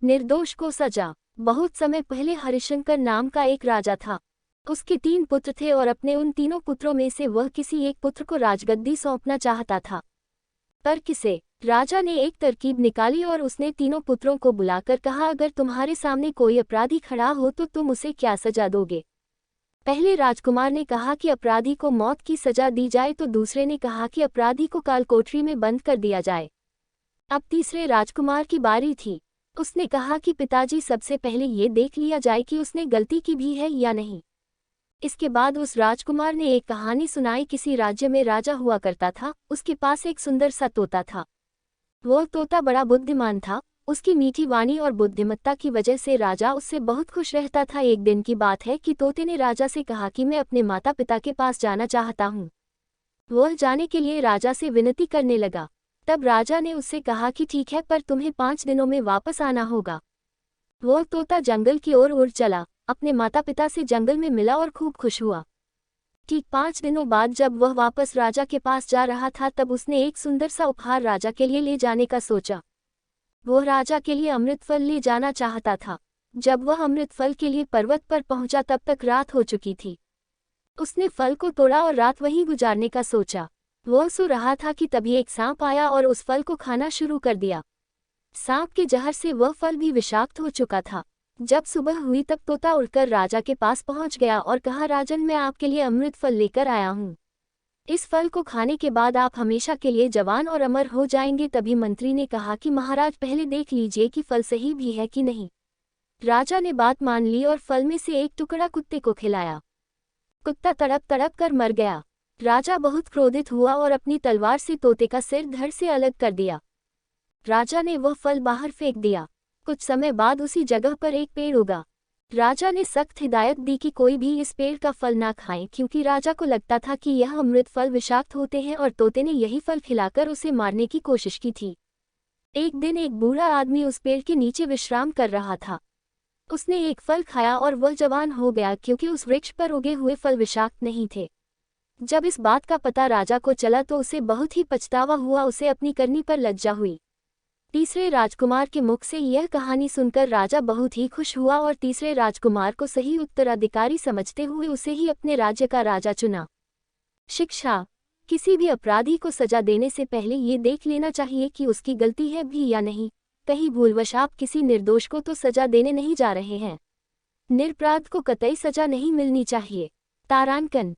निर्दोष को सजा। बहुत समय पहले हरिशंकर नाम का एक राजा था। उसके 3 पुत्र थे और अपने उन तीनों पुत्रों में से वह किसी एक पुत्र को राजगद्दी सौंपना चाहता था। पर किसे? राजा ने एक तरकीब निकाली और उसने तीनों पुत्रों को बुलाकर कहा, अगर तुम्हारे सामने कोई अपराधी खड़ा हो तो तुम उसे क्या सजा दोगे? पहले राजकुमार ने कहा कि अपराधी को मौत की सजा दी जाए तो दूसरे ने कहा कि अपराधी को कालकोठरी में बंद कर दिया जाए। अब तीसरे राजकुमार की बारी थी। उसने कहा कि पिताजी, सबसे पहले ये देख लिया जाए कि उसने गलती की भी है या नहीं। इसके बाद उस राजकुमार ने एक कहानी सुनाई। किसी राज्य में राजा हुआ करता था। उसके पास एक सुंदर सा तोता था। वह तोता बड़ा बुद्धिमान था। उसकी मीठी वाणी और बुद्धिमत्ता की वजह से राजा उससे बहुत खुश रहता था। एक दिन की बात है कि तोते ने राजा से कहा कि मैं अपने माता पिता के पास जाना चाहता हूँ। वह जाने के लिए राजा से विनती करने लगा। तब राजा ने उससे कहा कि ठीक है, पर तुम्हें 5 दिनों में वापस आना होगा। वह तोता जंगल की ओर उड़ चला, अपने माता पिता से जंगल में मिला और खूब खुश हुआ। ठीक 5 दिनों बाद जब वह वापस राजा के पास जा रहा था तब उसने एक सुंदर सा उपहार राजा के लिए ले जाने का सोचा। वह राजा के लिए अमृत फल ले जाना चाहता था। जब वह अमृत फल के लिए पर्वत पर पहुंचा तब तक रात हो चुकी थी। उसने फल को तोड़ा और रात वहीं गुजारने का सोचा। वह सो रहा था कि तभी एक सांप आया और उस फल को खाना शुरू कर दिया। सांप के जहर से वह फल भी विषाक्त हो चुका था। जब सुबह हुई तब तोता उड़कर राजा के पास पहुंच गया और कहा, राजन, मैं आपके लिए अमृत फल लेकर आया हूँ। इस फल को खाने के बाद आप हमेशा के लिए जवान और अमर हो जाएंगे। तभी मंत्री ने कहा कि महाराज, पहले देख लीजिए कि फल सही भी है कि नहीं। राजा ने बात मान ली और फल में से एक टुकड़ा कुत्ते को खिलाया। कुत्ता तड़प तड़प कर मर गया। राजा बहुत क्रोधित हुआ और अपनी तलवार से तोते का सिर धड़ से अलग कर दिया। राजा ने वह फल बाहर फेंक दिया। कुछ समय बाद उसी जगह पर एक पेड़ उगा। राजा ने सख्त हिदायत दी कि कोई भी इस पेड़ का फल ना खाए, क्योंकि राजा को लगता था कि यह अमृत फल विषाक्त होते हैं और तोते ने यही फल खिलाकर उसे मारने की कोशिश की थी। एक दिन एक बूढ़ा आदमी उस पेड़ के नीचे विश्राम कर रहा था। उसने एक फल खाया और वह जवान हो गया, क्योंकि उस वृक्ष पर उगे हुए फल विषाक्त नहीं थे। जब इस बात का पता राजा को चला तो उसे बहुत ही पछतावा हुआ। उसे अपनी करनी पर लज्जा हुई। तीसरे राजकुमार के मुख से यह कहानी सुनकर राजा बहुत ही खुश हुआ और तीसरे राजकुमार को सही उत्तराधिकारी समझते हुए उसे ही अपने राज्य का राजा चुना। शिक्षा: किसी भी अपराधी को सजा देने से पहले ये देख लेना चाहिए कि उसकी गलती है भी या नहीं। कहीं भूलवश आप किसी निर्दोष को तो सजा देने नहीं जा रहे हैं। निरपराध को कतई सजा नहीं मिलनी चाहिए। तारांकन।